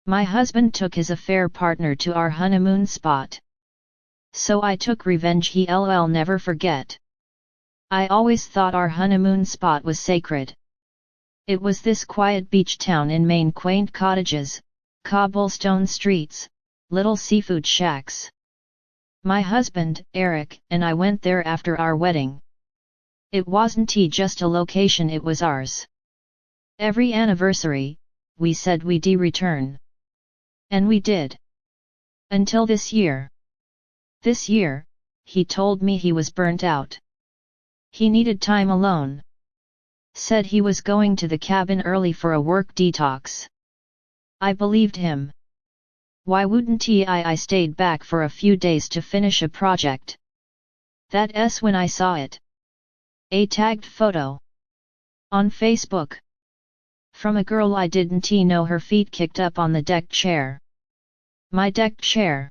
My husband took his affair partner to our honeymoon spot. So I took revenge, he'll never forget. I always thought our honeymoon spot was sacred. It was this quiet beach town in Maine, quaint cottages, cobblestone streets, little seafood shacks. My husband, Eric, and I went there after our wedding. It wasn't just a location, it was ours. Every anniversary, we said we'd return. And we did. Until this year. This year, he told me he was burnt out. He needed time alone. Said he was going to the cabin early for a work detox. I believed him. Why wouldn't I stayed back for a few days to finish a project. That's when I saw it. A tagged photo. On Facebook. From a girl I didn't know, her feet kicked up on the deck chair. My deck chair.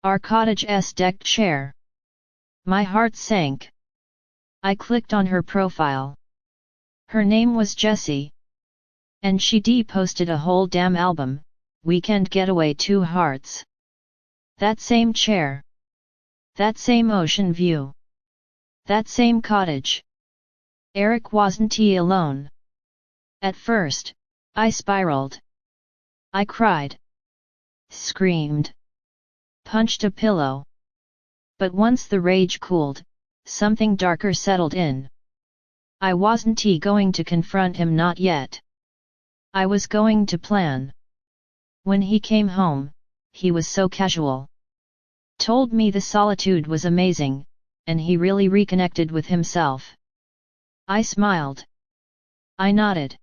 Our cottage's deck chair. My heart sank. I clicked on her profile. Her name was Jessie. And she posted a whole damn album, Weekend Getaway 2 hearts. That same chair. That same ocean view. That same cottage. Eric wasn't alone. At first, I spiraled. I cried. Screamed. Punched a pillow. But once the rage cooled, something darker settled in. I wasn't going to confront him, not yet. I was going to plan. When he came home, he was so casual. Told me the solitude was amazing, and he really reconnected with himself. I smiled. I nodded.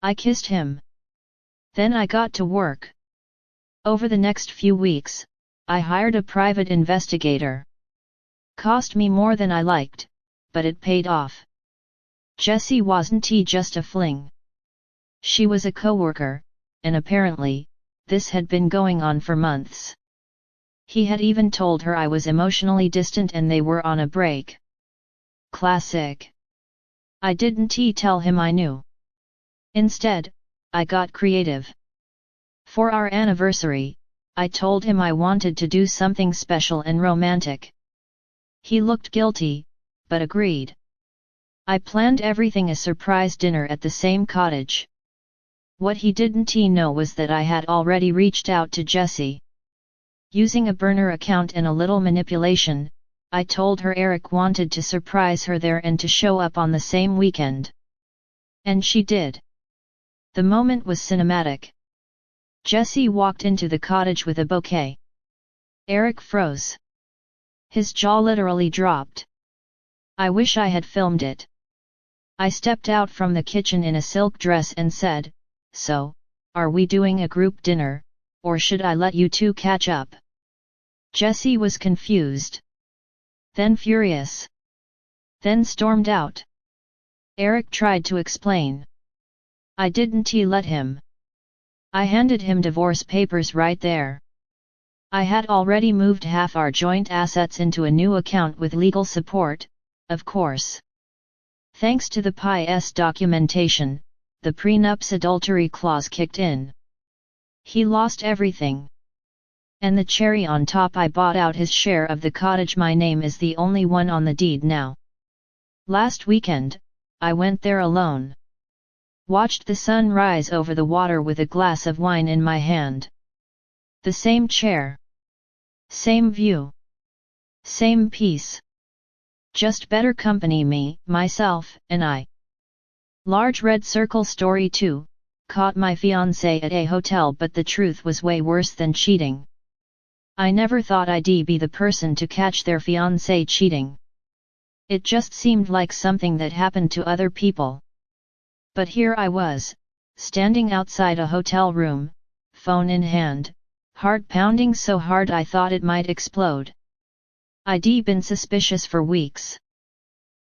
I kissed him. Then I got to work. Over the next few weeks, I hired a private investigator. Cost me more than I liked, but it paid off. Jessie wasn't just a fling. She was a coworker, and apparently, this had been going on for months. He had even told her I was emotionally distant and they were on a break. Classic. I didn't tell him I knew. Instead, I got creative. For our anniversary, I told him I wanted to do something special and romantic. He looked guilty, but agreed. I planned everything, a surprise dinner at the same cottage. What he didn't know was that I had already reached out to Jessie. Using a burner account and a little manipulation, I told her Eric wanted to surprise her there and to show up on the same weekend. And she did. The moment was cinematic. Jessie walked into the cottage with a bouquet. Eric froze. His jaw literally dropped. I wish I had filmed it. I stepped out from the kitchen in a silk dress and said, "So, are we doing a group dinner, or should I let you two catch up?" Jessie was confused. Then furious. Then stormed out. Eric tried to explain. I didn't let him. I handed him divorce papers right there. I had already moved half our joint assets into a new account with legal support, of course. Thanks to the PI's documentation, the prenup's adultery clause kicked in. He lost everything. And the cherry on top, I bought out his share of the cottage. My name is the only one on the deed now. Last weekend, I went there alone. Watched the sun rise over the water with a glass of wine in my hand. The same chair. Same view. Same peace. Just better company, me, myself, and I. Large red circle. Story 2, caught my fiancé at a hotel, but the truth was way worse than cheating. I never thought I'd be the person to catch their fiancé cheating. It just seemed like something that happened to other people. But here I was, standing outside a hotel room, phone in hand, heart pounding so hard I thought it might explode. I'd been suspicious for weeks.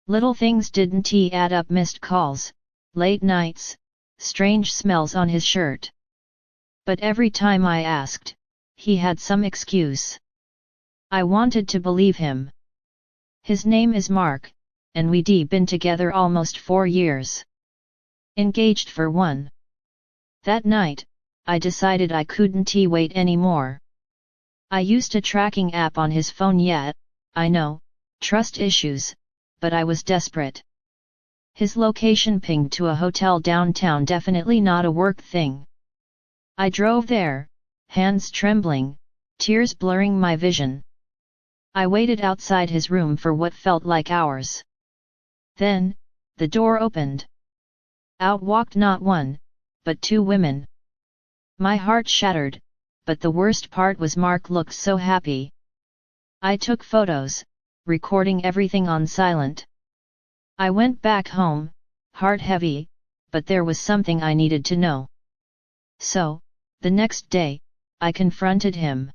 Little things didn't add up: missed calls, late nights, strange smells on his shirt. But every time I asked, he had some excuse. I wanted to believe him. His name is Mark, and we'd been together almost 4 years. Engaged for 1. That night, I decided I couldn't wait anymore. I used a tracking app on his phone yet, I know, trust issues, but I was desperate. His location pinged to a hotel downtown, definitely not a work thing. I drove there, hands trembling, tears blurring my vision. I waited outside his room for what felt like hours. Then, the door opened. Out walked not one, but two women. My heart shattered, but the worst part was Mark looked so happy. I took photos, recording everything on silent. I went back home, heart heavy, but there was something I needed to know. So, the next day, I confronted him.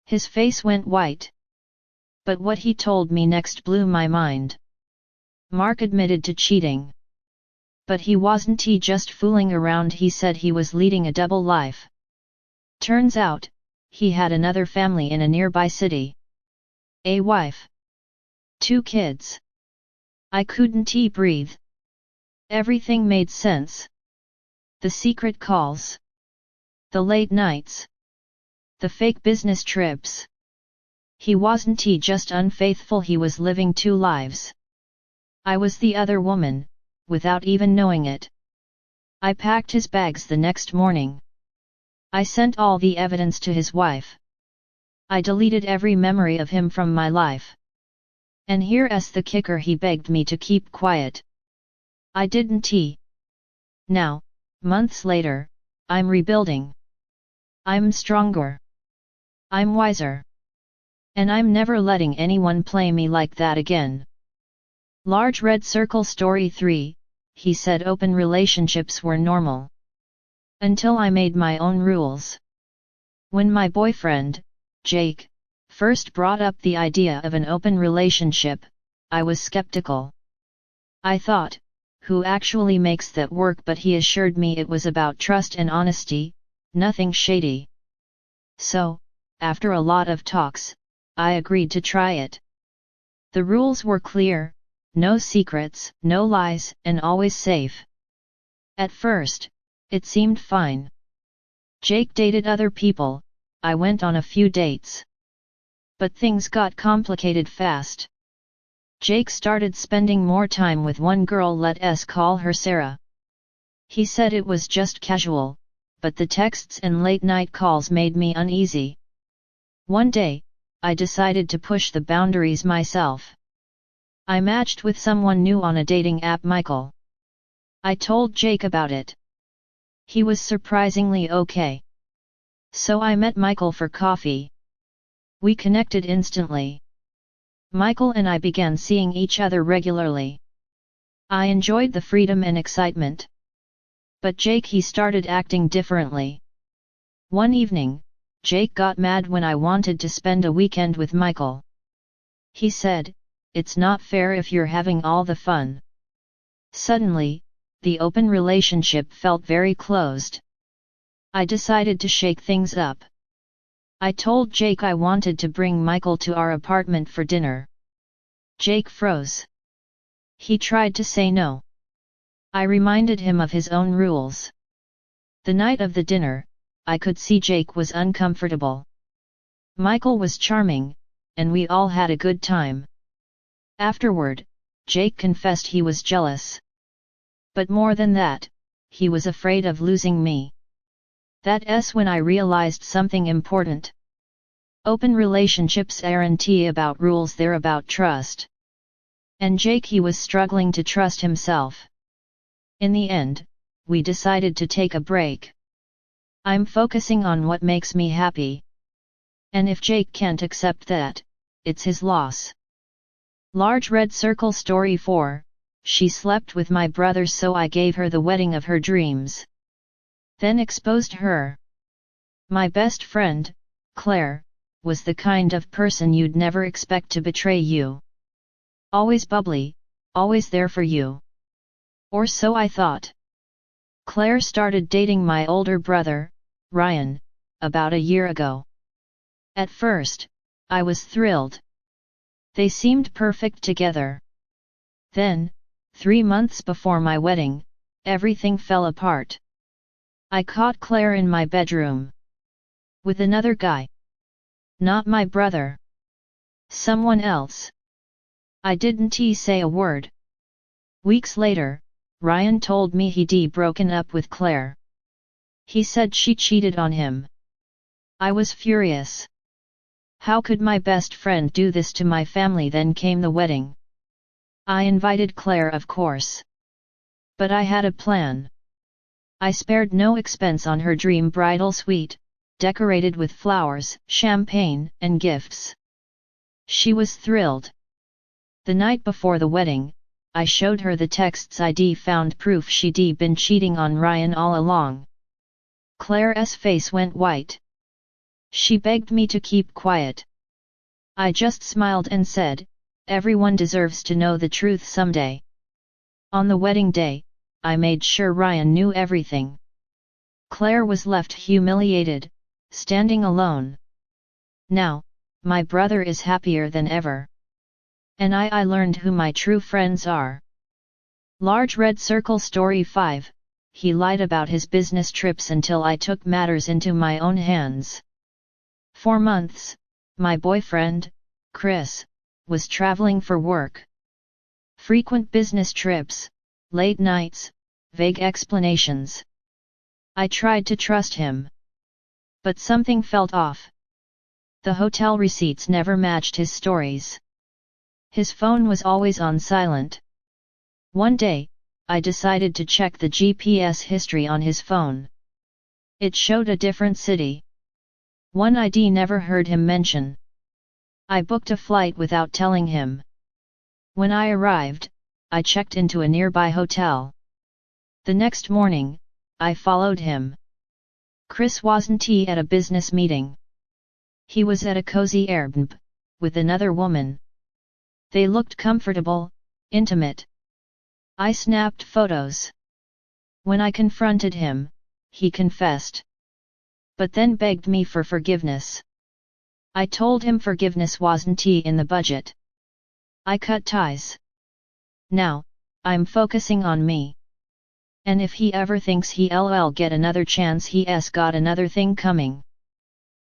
His face went white. But what he told me next blew my mind. Mark admitted to cheating. But he wasn't just fooling around, he said he was leading a double life. Turns out, he had another family in a nearby city. A wife. 2 kids. I couldn't breathe. Everything made sense. The secret calls. The late nights. The fake business trips. He wasn't just unfaithful, he was living 2 lives. I was the other woman, without even knowing it. I packed his bags the next morning. I sent all the evidence to his wife. I deleted every memory of him from my life. And here's the kicker, he begged me to keep quiet. I didn't. Now, months later, I'm rebuilding. I'm stronger. I'm wiser. And I'm never letting anyone play me like that again. Large red circle. Story 3, he said open relationships were normal. Until I made my own rules. When my boyfriend, Jake, first brought up the idea of an open relationship, I was skeptical. I thought, who actually makes that work? But he assured me it was about trust and honesty, nothing shady. So, after a lot of talks, I agreed to try it. The rules were clear: no secrets, no lies, and always safe. At first, it seemed fine. Jake dated other people, I went on a few dates. But things got complicated fast. Jake started spending more time with one girl, let's call her Sarah. He said it was just casual, but the texts and late-night calls made me uneasy. One day, I decided to push the boundaries myself. I matched with someone new on a dating app, Michael. I told Jake about it. He was surprisingly okay. So I met Michael for coffee. We connected instantly. Michael and I began seeing each other regularly. I enjoyed the freedom and excitement. But Jake, he started acting differently. One evening, Jake got mad when I wanted to spend a weekend with Michael. He said, "It's not fair if you're having all the fun." Suddenly, the open relationship felt very closed. I decided to shake things up. I told Jake I wanted to bring Michael to our apartment for dinner. Jake froze. He tried to say no. I reminded him of his own rules. The night of the dinner, I could see Jake was uncomfortable. Michael was charming, and we all had a good time. Afterward, Jake confessed he was jealous. But more than that, he was afraid of losing me. That's when I realized something important. Open relationships aren't about rules, they're about trust. And Jake, he was struggling to trust himself. In the end, we decided to take a break. I'm focusing on what makes me happy. And if Jake can't accept that, it's his loss. Large red circle. Story 4, she slept with my brother, so I gave her the wedding of her dreams. Then exposed her. My best friend, Claire, was the kind of person you'd never expect to betray you. Always bubbly, always there for you. Or so I thought. Claire started dating my older brother, Ryan, about a year ago. At first, I was thrilled. They seemed perfect together. Then, 3 months before my wedding, everything fell apart. I caught Claire in my bedroom. With another guy. Not my brother. Someone else. I didn't say a word. Weeks later, Ryan told me he'd broken up with Claire. He said she cheated on him. I was furious. How could my best friend do this to my family? Then came the wedding. I invited Claire, of course. But I had a plan. I spared no expense on her dream bridal suite, decorated with flowers, champagne, and gifts. She was thrilled. The night before the wedding, I showed her the texts I'd found proof she'd been cheating on Ryan all along. Claire's face went white. She begged me to keep quiet. I just smiled and said, everyone deserves to know the truth someday. On the wedding day, I made sure Ryan knew everything. Claire was left humiliated, standing alone. Now, my brother is happier than ever. And I learned who my true friends are. Large red circle. Story 5. He lied about his business trips until I took matters into my own hands. For months, my boyfriend, Chris, was traveling for work. Frequent business trips, late nights, vague explanations. I tried to trust him. But something felt off. The hotel receipts never matched his stories. His phone was always on silent. One day, I decided to check the GPS history on his phone. It showed a different city. One I'd never heard him mention. I booked a flight without telling him. When I arrived, I checked into a nearby hotel. The next morning, I followed him. Chris wasn't at a business meeting. He was at a cozy Airbnb, with another woman. They looked comfortable, intimate. I snapped photos. When I confronted him, he confessed. But then begged me for forgiveness. I told him forgiveness wasn't in the budget. I cut ties. Now, I'm focusing on me. And if he ever thinks he'll get another chance, he's got another thing coming.